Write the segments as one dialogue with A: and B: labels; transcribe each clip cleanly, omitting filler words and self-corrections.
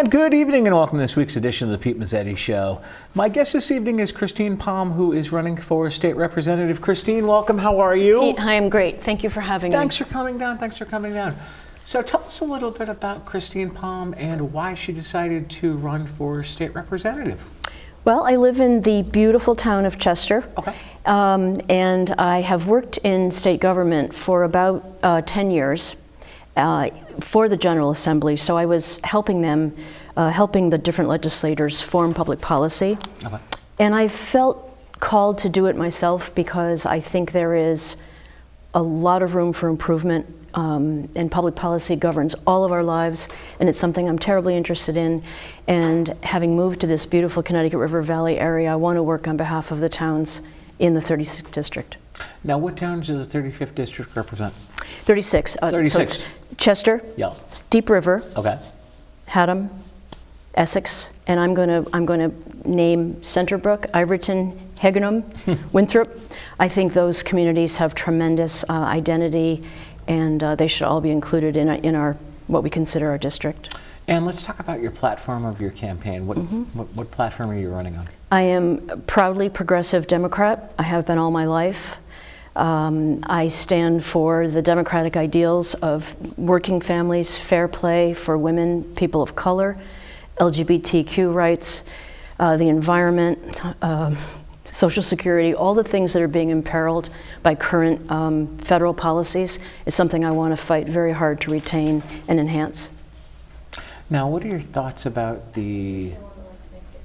A: good evening and welcome to this week's edition of the Pete Mezzetti Show. My guest this evening is Christine Palm, who is running for state representative. Christine, welcome. How are you?
B: Pete, hi, I'm great. Thank you for having me.
A: Thanks for coming down. So tell us a little bit about Christine Palm and why she decided to run for state representative.
B: Well, I live in the beautiful town of Chester.
A: Okay.
B: And I have worked in state government for about 10 years. For the General Assembly, so I was helping them, helping the different legislators form public policy. Okay. And I felt called to do it myself because I think there is a lot of room for improvement, and public policy governs all of our lives, and it's something I'm terribly interested in. And having moved to this beautiful Connecticut River Valley area, I want to work on behalf of the towns in the 36th district.
A: Now, what towns does the 35th district represent?
B: 36.
A: 36.
B: So Chester,
A: yeah. Deep
B: River,
A: okay.
B: Haddam, Essex, and I'm going to name Centerbrook, Iverton, Heganum, Winthrop. I think those communities have tremendous identity, and they should all be included in our what we consider our district.
A: And let's talk about your platform of your campaign. What platform are you running on?
B: I am proudly progressive Democrat. I have been all my life. I stand for the democratic ideals of working families, fair play for women, people of color, LGBTQ rights, the environment, Social Security, all the things that are being imperiled by current federal policies is something I want to fight very hard to retain and enhance.
A: Now, what are your thoughts about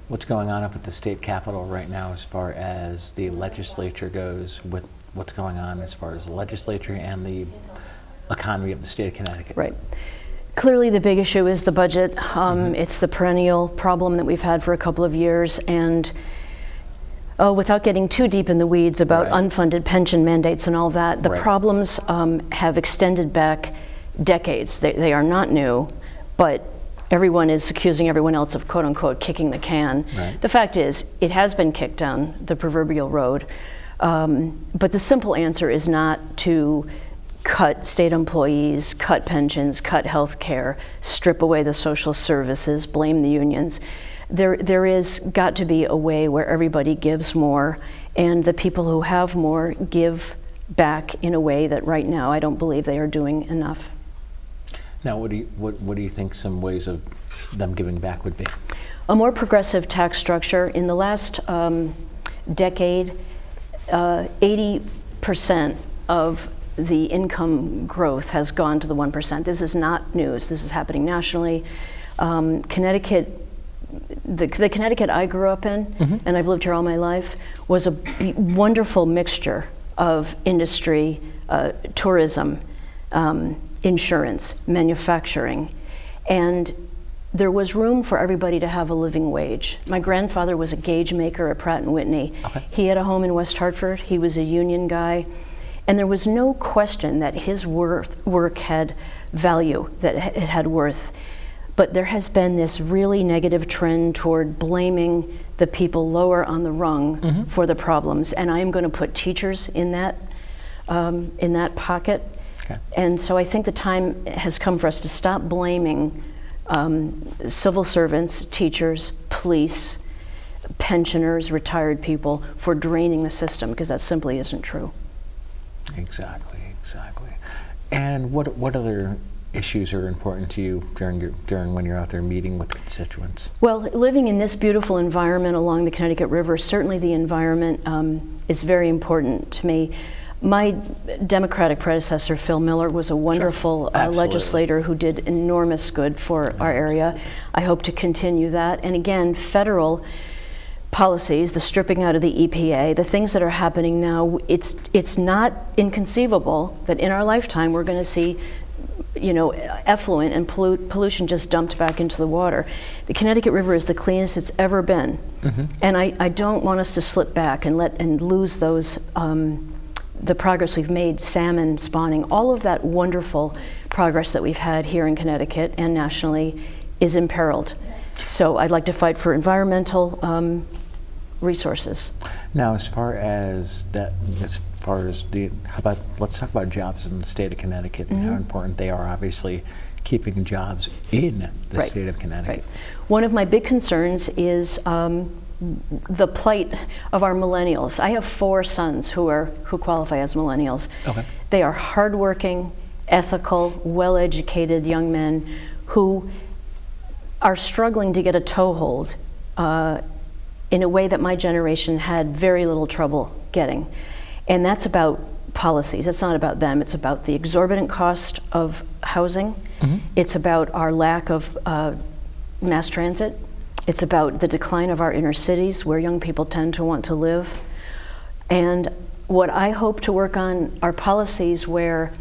A: what's going on up at the state capitol right now as far as the legislature goes, with what's going on as far as the legislature and the economy of the state of Connecticut?
B: Right. Clearly the big issue is the budget. It's the perennial problem that we've had for a couple of years, and without getting too deep in the weeds about unfunded pension mandates and all that, the problems have extended back decades. They are not new, but everyone is accusing everyone else of quote unquote kicking the can. Right. The fact is, it has been kicked down the proverbial road. But the simple answer is not to cut state employees, cut pensions, cut health care, strip away the social services, blame the unions. There is got to be a way where everybody gives more, and the people who have more give back in a way that right now I don't believe they are doing enough.
A: Now, what do you think some ways of them giving back would be?
B: A more progressive tax structure. In the last decade, 80% of the income growth has gone to the 1%. This is not news. This is happening nationally. Connecticut, the Connecticut I grew up in, and I've lived here all my life, was a wonderful mixture of industry, tourism, insurance, manufacturing, and there was room for everybody to have a living wage. My grandfather was a gauge maker at Pratt & Whitney. Okay. He had a home in West Hartford. He was a union guy. And there was no question that his work had value, that it had worth. But there has been this really negative trend toward blaming the people lower on the rung for the problems. And I am going to put teachers in that pocket. Okay. And so I think the time has come for us to stop blaming civil servants, teachers, police, pensioners, retired people for draining the system, because that simply isn't true. Exactly.
A: And what other issues are important to you during when you're out there meeting with constituents?
B: Well, living in this beautiful environment along the Connecticut River, certainly the environment is very important to me. My Democratic predecessor, Phil Miller, was a wonderful legislator who did enormous good for our area. I hope to continue that. And again, federal policies, the stripping out of the EPA, the things that are happening now, it's not inconceivable that in our lifetime we're going to see effluent and pollution just dumped back into the water. The Connecticut River is the cleanest it's ever been. And I don't want us to slip back and lose those the progress we've made, salmon spawning, all of that wonderful progress that we've had here in Connecticut and nationally is imperiled. So I'd like to fight for environmental resources.
A: Now, as far as far as let's talk about jobs in the state of Connecticut and how important they are, obviously, keeping jobs in the
B: Right.
A: state of Connecticut.
B: Right. One of my big concerns is the plight of our millennials. I have 4 sons who qualify as millennials.
A: Okay.
B: They are hardworking, ethical, well-educated young men who are struggling to get a toehold in a way that my generation had very little trouble getting. And that's about policies. It's not about them. It's about the exorbitant cost of housing. It's about our lack of mass transit. It's about the decline of our inner cities where young people tend to want to live. And what I hope to work on are policies where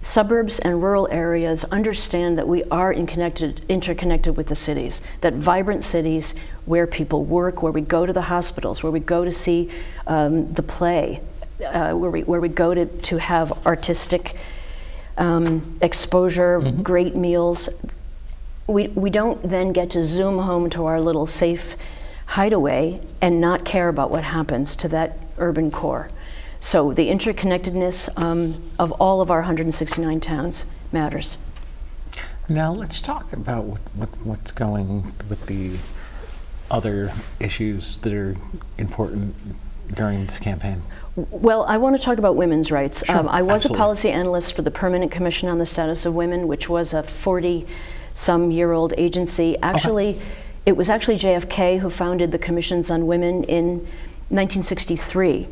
B: suburbs and rural areas understand that we are interconnected with the cities, that vibrant cities where people work, where we go to the hospitals, where we go to see the play, where we go to have artistic exposure, great meals. We don't then get to zoom home to our little safe hideaway and not care about what happens to that urban core. So the interconnectedness of all of our 169 towns matters.
A: Now let's talk about what's going with the other issues that are important during this campaign.
B: Well, I want to talk about women's rights.
A: Sure,
B: I was
A: absolutely.
B: a policy analyst for the Permanent Commission on the Status of Women, which was a 40-some-year-old agency. Actually, it was actually JFK who founded the Commissions on Women in 1963,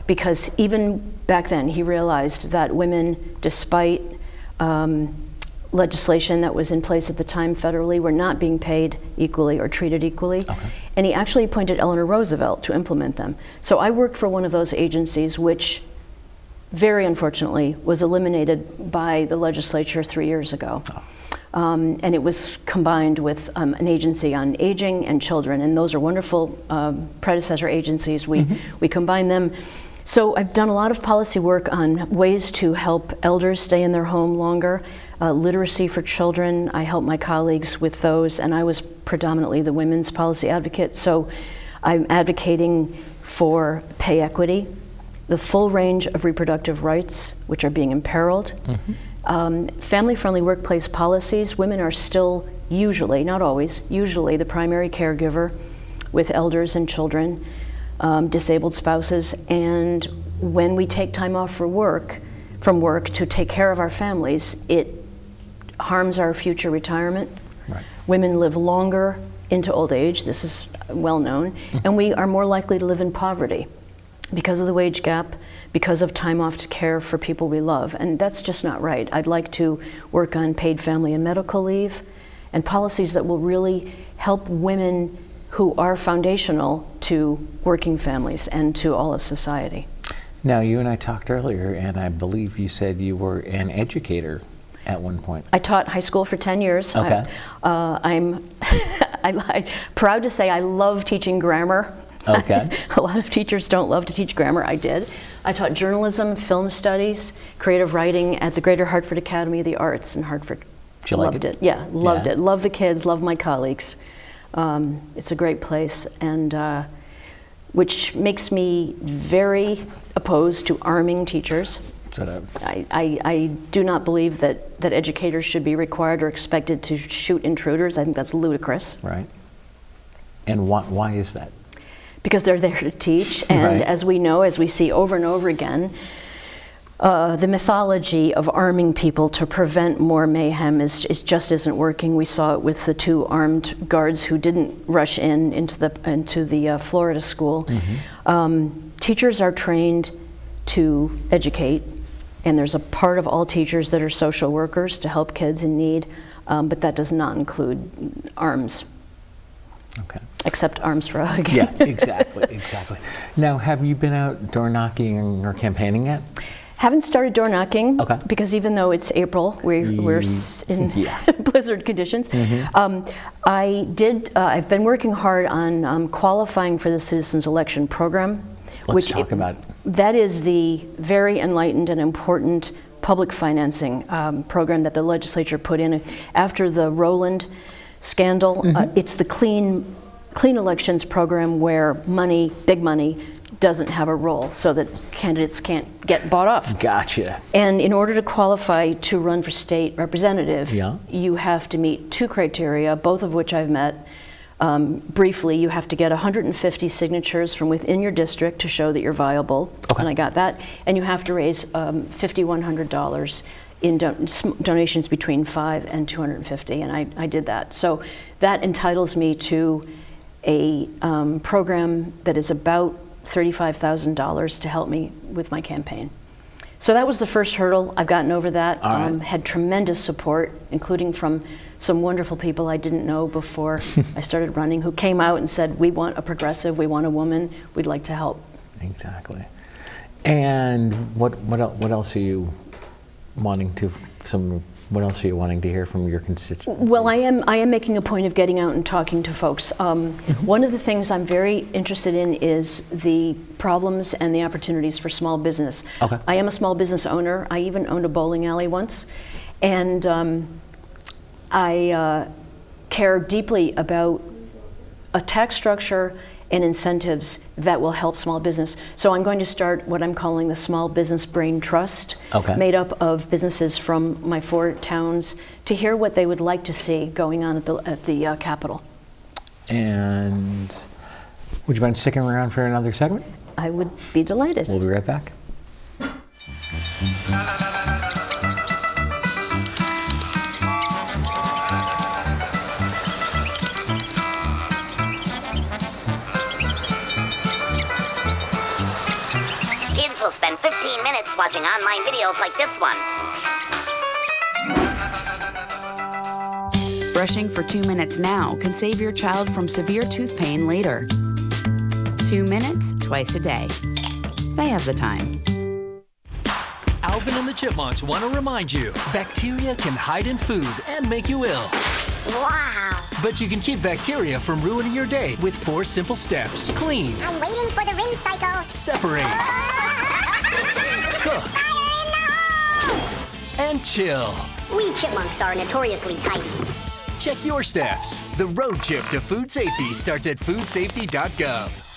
B: because even back then he realized that women, despite legislation that was in place at the time federally, were not being paid equally or treated equally. And he actually appointed Eleanor Roosevelt to implement them. So I worked for one of those agencies, which very unfortunately was eliminated by the legislature 3 years ago. And it was combined with an agency on aging and children, and those are wonderful predecessor agencies. We combined them. So I've done a lot of policy work on ways to help elders stay in their home longer, literacy for children. I help my colleagues with those, and I was predominantly the women's policy advocate. So I'm advocating for pay equity, the full range of reproductive rights, which are being imperiled, family-friendly workplace policies. Women are still usually, not always, usually the primary caregiver with elders and children. Disabled spouses, and when we take time off from work to take care of our families, it harms our future retirement.
A: Right.
B: Women live longer into old age, this is well known, and we are more likely to live in poverty because of the wage gap, because of time off to care for people we love, and that's just not right. I'd like to work on paid family and medical leave and policies that will really help women who are foundational to working families and to all of society.
A: Now, you and I talked earlier, and I believe you said you were an educator at one point.
B: I taught high school for 10 years.
A: Okay.
B: I'm proud to say I love teaching grammar.
A: Okay.
B: A lot of teachers don't love to teach grammar. I did. I taught journalism, film studies, creative writing at the Greater Hartford Academy of the Arts in Hartford.
A: Did you like
B: Loved
A: it?
B: it. Yeah, loved
A: Yeah.
B: it. Love the kids, love my colleagues. It's a great place, and which makes me very opposed to arming teachers.
A: Sort of.
B: I do not believe that educators should be required or expected to shoot intruders. I think that's ludicrous.
A: Right. And why is that?
B: Because they're there to teach, and
A: Right.
B: as we know, as we see over and over again, the mythology of arming people to prevent more mayhem just isn't working. We saw it with the 2 armed guards who didn't rush into the Florida school. Teachers are trained to educate, and there's a part of all teachers that are social workers to help kids in need, but that does not include arms.
A: Okay.
B: Except arms for a hug.
A: Yeah, exactly. Now, have you been out door knocking or campaigning yet?
B: Haven't started door knocking,
A: Okay.
B: because even though it's April, we're in
A: Yeah.
B: blizzard conditions. I've been working hard on qualifying for the Citizens Election Program.
A: Let's talk about it.
B: That is the very enlightened and important public financing program that the legislature put in after the Rowland scandal. It's the clean elections program where big money, doesn't have a role, so that candidates can't get bought off.
A: Gotcha.
B: And in order to qualify to run for state representative,
A: Yeah.
B: you have to meet 2 criteria, both of which I've met. Briefly, you have to get 150 signatures from within your district to show that you're viable, and I got that. And you have to raise $5,100 in donations between $5 and $250, and I did that. So that entitles me to a program that is about $35,000 to help me with my campaign. So that was the first hurdle. I've gotten over that. Had tremendous support, including from some wonderful people I didn't know before I started running, who came out and said, we want a progressive, we want a woman, we'd like to help.
A: Exactly. And what else are you wanting to hear from your constituents?
B: Well, I am making a point of getting out and talking to folks. One of the things I'm very interested in is the problems and the opportunities for small business.
A: Okay.
B: I am a small business owner. I even owned a bowling alley once. And I care deeply about a tax structure and incentives that will help small business. So I'm going to start what I'm calling the Small Business Brain Trust, made up of businesses from my 4 towns, to hear what they would like to see going on at the Capitol.
A: And would you mind sticking around for another segment?
B: I would be delighted.
A: We'll be right back.
C: Will spend 15 minutes watching online videos like this one.
D: Brushing for 2 minutes now can save your child from severe tooth pain later. 2 minutes, twice a day. They have the time.
E: Alvin and the Chipmunks want to remind you, bacteria can hide in food and make you ill.
C: Wow.
E: But you can keep bacteria from ruining your day with 4 simple steps. Clean.
C: I'm waiting for the rinse cycle.
E: Separate. Cook.
C: Fire in the hole!
E: And chill.
C: We chipmunks are notoriously tidy.
E: Check your steps. The road trip to food safety starts at foodsafety.gov.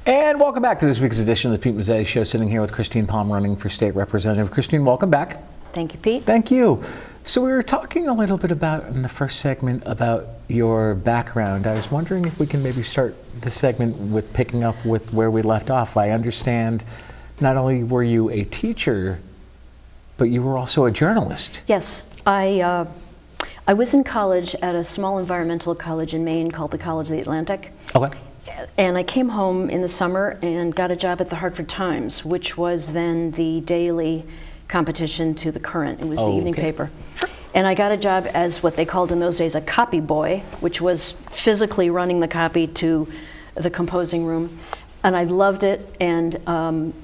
A: And welcome back to this week's edition of the Pete Mezzetti Show. Sitting here with Christine Palm, running for state representative. Christine, welcome back.
B: Thank you, Pete.
A: Thank you. So we were talking a little bit about, in the first segment, about your background. I was wondering if we can maybe start the segment with picking up with where we left off. I understand not only were you a teacher, but you were also a journalist.
B: Yes. I was in college at a small environmental college in Maine called the College of the Atlantic.
A: Okay.
B: And I came home in the summer and got a job at the Hartford Times, which was then the daily competition to the Current. It was the evening paper. And I got a job as what they called in those days a copy boy, which was physically running the copy to the composing room. And I loved it. And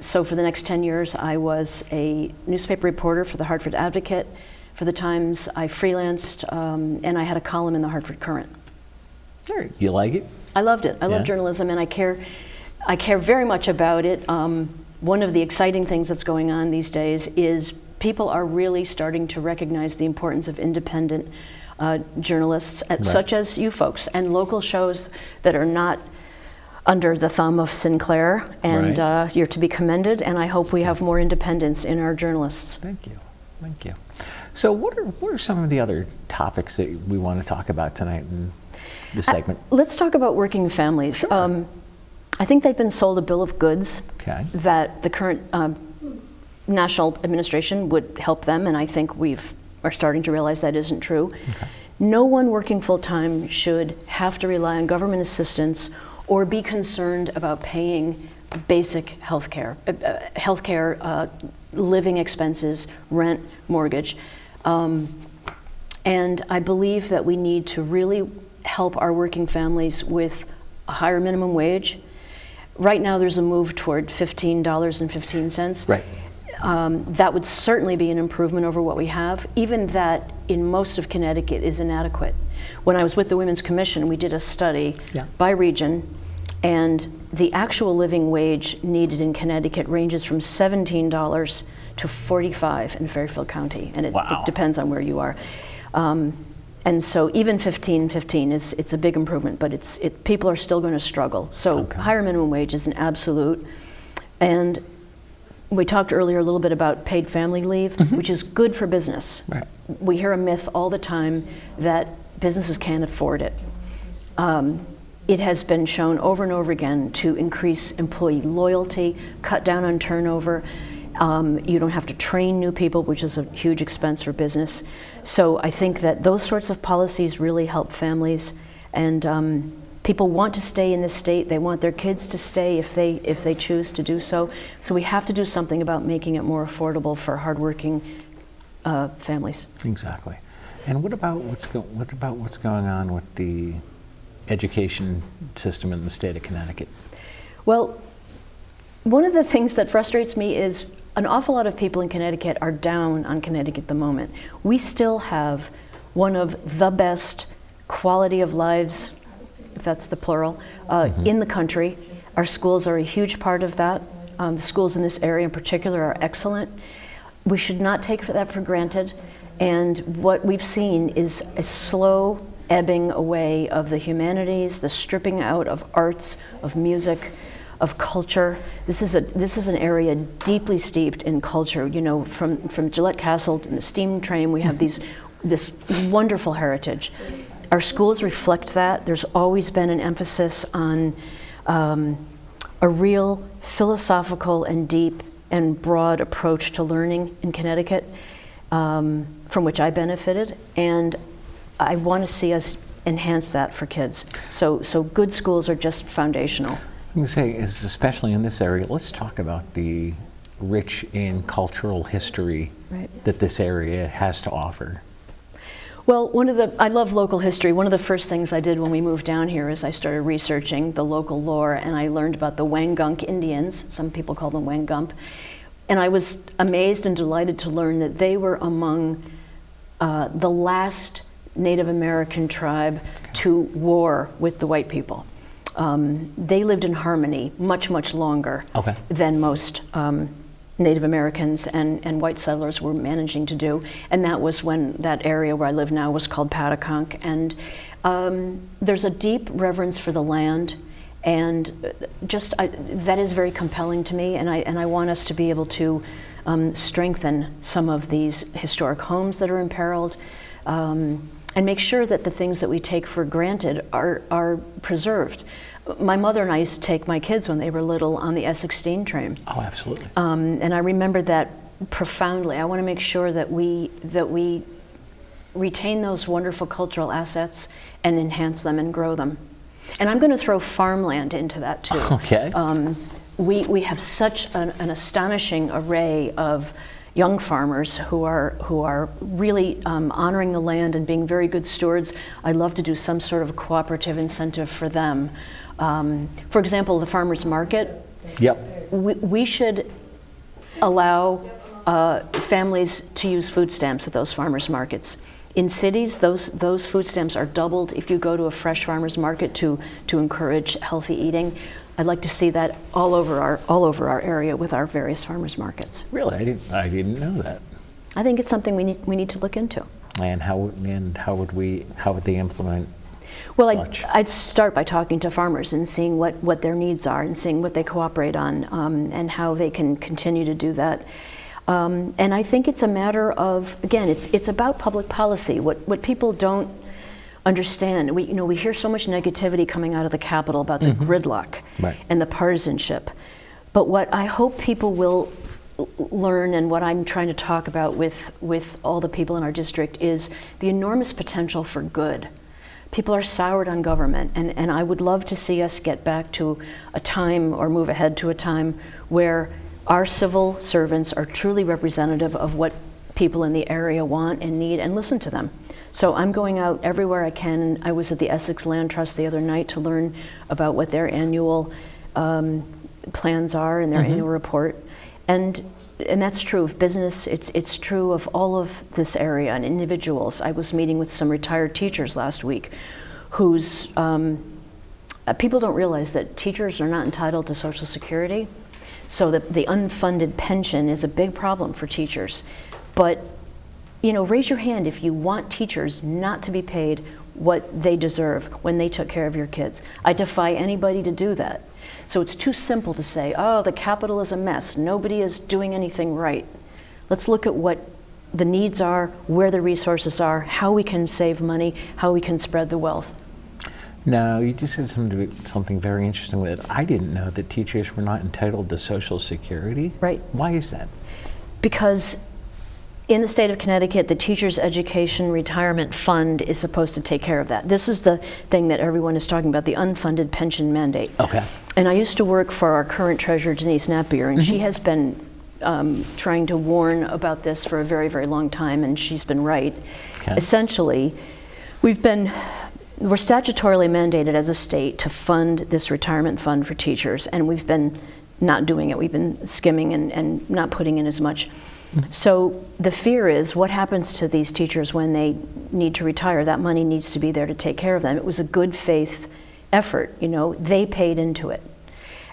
B: so for the next 10 years, I was a newspaper reporter for the Hartford Advocate. For the Times, I freelanced, and I had a column in the Hartford Current.
A: You like it?
B: I loved it. I love journalism, and I care very much about it. One of the exciting things that's going on these days is people are really starting to recognize the importance of independent journalists, such as you folks, and local shows that are not under the thumb of Sinclair, and you're to be commended, and I hope we have more independence in our journalists.
A: Thank you. Thank you. So what are some of the other topics that we want to talk about tonight in this segment?
B: Let's talk about working families.
A: Sure.
B: I think they've been sold a bill of goods that the current national administration would help them, and I think are starting to realize that isn't true. No one working full-time should have to rely on government assistance or be concerned about paying basic health care, living expenses, rent, mortgage. And I believe that we need to really help our working families with a higher minimum wage. Right now there's a move toward $15.15.
A: Right.
B: That would certainly be an improvement over what we have. Even that in most of Connecticut is inadequate. When I was with the Women's Commission, we did a study by region, and the actual living wage needed in Connecticut ranges from $17 to $45 in Fairfield County, and it depends on where you are. And so even 15 it's a big improvement, but people are still going to struggle. So
A: Okay.
B: higher minimum wage is an absolute. And we talked earlier a little bit about paid family leave, which is good for business.
A: Right.
B: We hear a myth all the time that businesses can't afford it. It has been shown over and over again to increase employee loyalty, cut down on turnover. You don't have to train new people, which is a huge expense for business. So I think that those sorts of policies really help families, and people want to stay in this state. They want their kids to stay if they choose to do so. So we have to do something about making it more affordable for hardworking families.
A: Exactly. And what about what's going on with the education system in the state of Connecticut?
B: Well, one of the things that frustrates me is an awful lot of people in Connecticut are down on Connecticut at the moment. We still have one of the best quality of lives, if that's the plural, in the country. Our schools are a huge part of that. The schools in this area in particular are excellent. We should not take that for granted. And what we've seen is a slow ebbing away of the humanities, the stripping out of arts, of music, of culture. This is an area deeply steeped in culture. You know, from Gillette Castle and the steam train, we have this wonderful heritage. Our schools reflect that. There's always been an emphasis on a real philosophical and deep and broad approach to learning in Connecticut, from which I benefited, and I want to see us enhance that for kids. So good schools are just foundational.
A: I'm going to say, especially in this area, let's talk about the rich in cultural history that this area has to offer.
B: Well, I love local history. One of the first things I did when we moved down here is I started researching the local lore, and I learned about the Wangunk Indians. Some people call them Wangump. And I was amazed and delighted to learn that they were among the last Native American tribe to war with the white people. They lived in harmony much, much longer than most Native Americans and white settlers were managing to do. And that was when that area where I live now was called Pataconk. And there's a deep reverence for the land, and that is very compelling to me, and I want us to be able to strengthen some of these historic homes that are imperiled, and make sure that the things that we take for granted are preserved. My mother and I used to take my kids when they were little on the Essex steam train.
A: Oh, absolutely.
B: And I remember that profoundly. I want to make sure that we retain those wonderful cultural assets and enhance them and grow them. And I'm going to throw farmland into that too.
A: Okay.
B: We have such an astonishing array of young farmers who are really honoring the land and being very good stewards. I'd love to do some sort of cooperative incentive for them. For example, the farmers market.
A: Yep.
B: We should allow families to use food stamps at those farmers markets. In cities, those food stamps are doubled if you go to a fresh farmers market to encourage healthy eating. I'd like to see that all over our area with our various farmers markets.
A: Really, I didn't know that.
B: I think it's something we need to look into.
A: And how would they implement?
B: Well,
A: such?
B: I'd start by talking to farmers and seeing what their needs are and seeing what they cooperate on, and how they can continue to do that. And I think it's a matter of, again, it's about public policy. What people don't understand, we hear so much negativity coming out of the Capitol about the gridlock and the partisanship. But what I hope people will learn, and what I'm trying to talk about with all the people in our district, is the enormous potential for good. People are soured on government, and I would love to see us get back to a time, or move ahead to a time, where our civil servants are truly representative of what people in the area want and need, and listen to them. So I'm going out everywhere I can. I was at the Essex Land Trust the other night to learn about what their annual plans are and their annual report. And that's true of business, it's true of all of this area and individuals. I was meeting with some retired teachers last week whose, people don't realize that teachers are not entitled to Social Security. So the unfunded pension is a big problem for teachers. But raise your hand if you want teachers not to be paid what they deserve when they took care of your kids. I defy anybody to do that. So it's too simple to say, oh, the Capitol is a mess. Nobody is doing anything right. Let's look at what the needs are, where the resources are, how we can save money, how we can spread the wealth.
A: Now, you just said something very interesting that I didn't know, that teachers were not entitled to Social Security.
B: Right.
A: Why is that?
B: Because in the state of Connecticut, the Teachers Education Retirement Fund is supposed to take care of that. This is the thing that everyone is talking about, the unfunded pension mandate.
A: Okay.
B: And I used to work for our current treasurer, Denise Napier, and she has been trying to warn about this for a very, very long time, and she's been right.
A: Okay.
B: Essentially, we're statutorily mandated as a state to fund this retirement fund for teachers, and we've been not doing it. We've been skimming and not putting in as much. So the fear is, what happens to these teachers when they need to retire? That money needs to be there to take care of them. It was a good faith effort, they paid into it.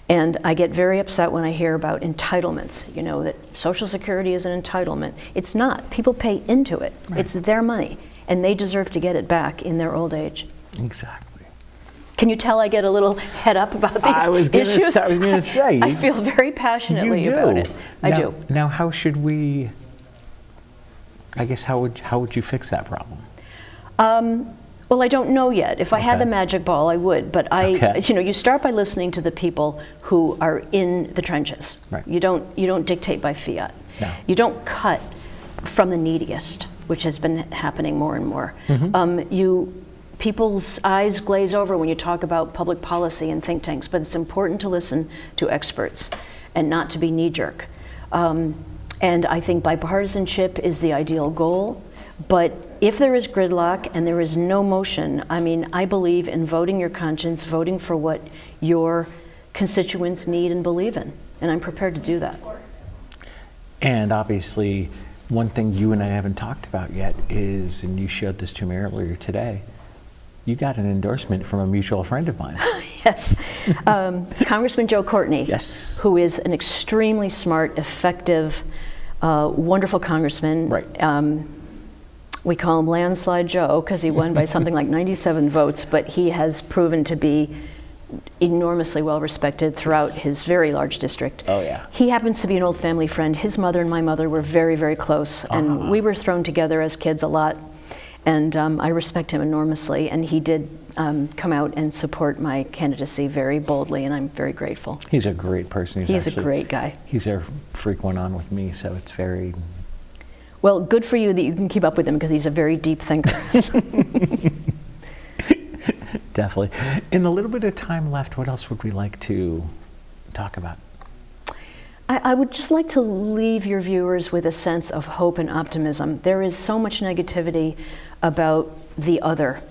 B: And I get very upset when I hear about entitlements, that Social Security is an entitlement. It's not. People pay into it. Right. It's their money, and they deserve to get it back in their old age.
A: Exactly.
B: Can you tell I get a little head up about these issues?
A: I was going to say.
B: I feel very passionately about it. I do.
A: Now, how should we, I guess, how would you fix that problem?
B: Well, I don't know yet. If I had the magic ball, I would. But you start by listening to the people who are in the trenches. Right. You don't dictate by fiat. No. You don't cut from the neediest, which has been happening more and more. Mm-hmm. People's eyes glaze over when you talk about public policy and think tanks, but it's important to listen to experts and not to be knee-jerk. And I think bipartisanship is the ideal goal, but if there is gridlock and there is no motion, I believe in voting your conscience, voting for what your constituents need and believe in, and I'm prepared to do that.
A: And obviously, one thing you and I haven't talked about yet is, and you showed this to me earlier today, you got an endorsement from a mutual friend of mine.
B: Yes. Congressman Joe Courtney,
A: yes,
B: who is an extremely smart, effective, wonderful congressman.
A: Right.
B: We call him Landslide Joe because he won by something like 97 votes, but he has proven to be enormously well respected throughout his very large district.
A: Oh, yeah.
B: He happens to be an old family friend. His mother and my mother were very, very close, and we were thrown together as kids a lot. And I respect him enormously, and he did come out and support my candidacy very boldly, and I'm very grateful.
A: He's a great person.
B: He's a great guy.
A: He's a frequent on with me, so it's very...
B: Well, good for you that you can keep up with him, because he's a very deep thinker.
A: Definitely. In the little bit of time left, what else would we like to talk about?
B: I would just like to leave your viewers with a sense of hope and optimism. There is so much negativity about the other.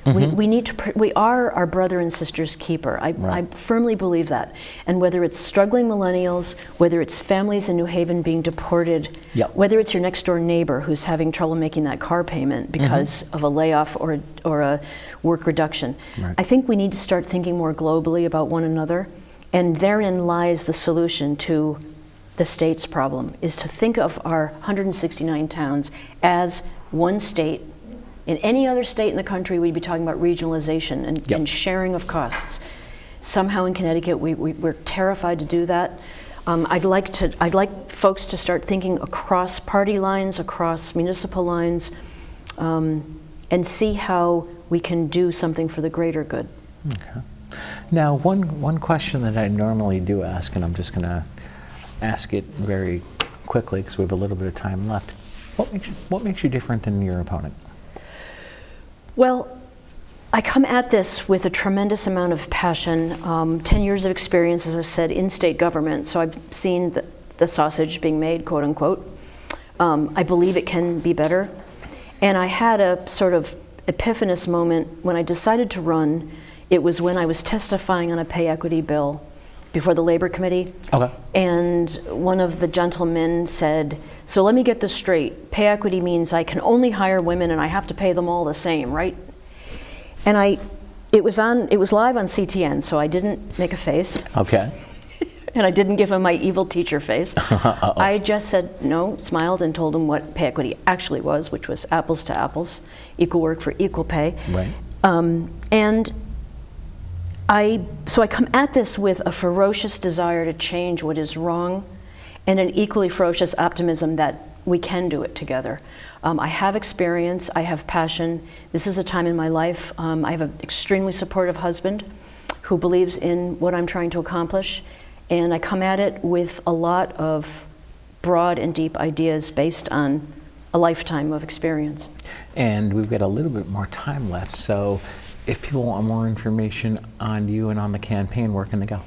B: We are our brother and sister's keeper. I firmly believe that. And whether it's struggling millennials, whether it's families in New Haven being deported, whether it's your next door neighbor who's having trouble making that car payment because of a layoff or a work reduction, I think we need to start thinking more globally about one another. And therein lies the solution to the state's problem, is to think of our 169 towns as one state. In any other state in the country, we'd be talking about regionalization and sharing of costs. Somehow in Connecticut, we're terrified to do that. I'd like folks to start thinking across party lines, across municipal lines, and see how we can do something for the greater good.
A: Okay. Now, one question that I normally do ask, and I'm just going to ask it very quickly because we have a little bit of time left. What makes you different than your opponent?
B: Well, I come at this with a tremendous amount of passion. 10 years of experience, as I said, in state government, so I've seen the sausage being made, quote unquote. I believe it can be better. And I had a sort of epiphanous moment when I decided to run. It was when I was testifying on a pay equity bill before the Labor Committee. Okay. And one of the gentlemen said, so let me get this straight. Pay equity means I can only hire women and I have to pay them all the same, right? And it was live on CTN, so I didn't make a face.
A: Okay.
B: And I didn't give him my evil teacher face. I just said no, smiled, and told him what pay equity actually was, which was apples to apples, equal work for equal pay.
A: Right.
B: So I come at this with a ferocious desire to change what is wrong, and an equally ferocious optimism that we can do it together. I have experience, I have passion. This is a time in my life. I have an extremely supportive husband who believes in what I'm trying to accomplish, and I come at it with a lot of broad and deep ideas based on a lifetime of experience.
A: And we've got a little bit more time left, so if people want more information on you and on the campaign, where can they go?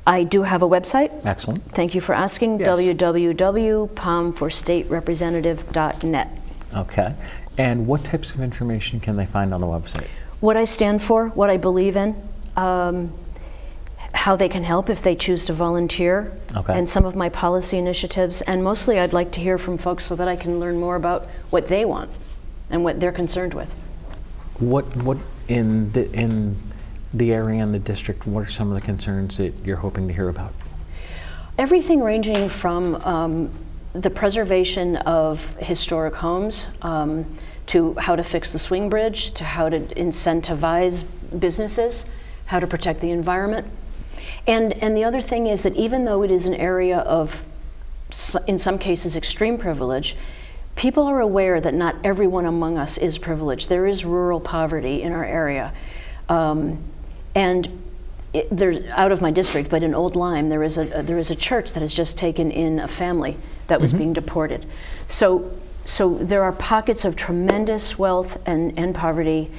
B: I do have a website.
A: Excellent.
B: Thank you for asking.
A: Yes.
B: www.palmforstaterepresentative.net.
A: Okay. And what types of information can they find on the website?
B: What I stand for, what I believe in, how they can help if they choose to volunteer,
A: Okay.
B: and some of my policy initiatives. And mostly I'd like to hear from folks so that I can learn more about what they want and what they're concerned with.
A: What in the area and the district, what are some of the concerns that you're hoping to hear about?
B: Everything ranging from the preservation of historic homes, to how to fix the swing bridge, to how to incentivize businesses, how to protect the environment. And the other thing is that even though it is an area of, in some cases, extreme privilege, people are aware that not everyone among us is privileged. There is rural poverty in our area. There's, out of my district, but in Old Lyme, there is a church that has just taken in a family that was being deported. So there are pockets of tremendous wealth and poverty,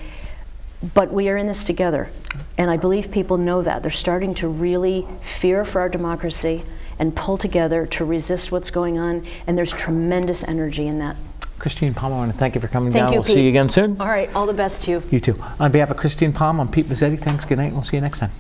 B: but we are in this together. And I believe people know that. They're starting to really fear for our democracy and pull together to resist what's going on, and there's tremendous energy in that.
A: Christine Palm, I want to thank you for coming
B: Thank
A: down.
B: you,
A: We'll
B: Pete.
A: see you again soon.
B: All right, all the best to you.
A: You too. On behalf of Christine Palm, I'm Pete Mezzetti. Thanks, good night, and we'll see you next time.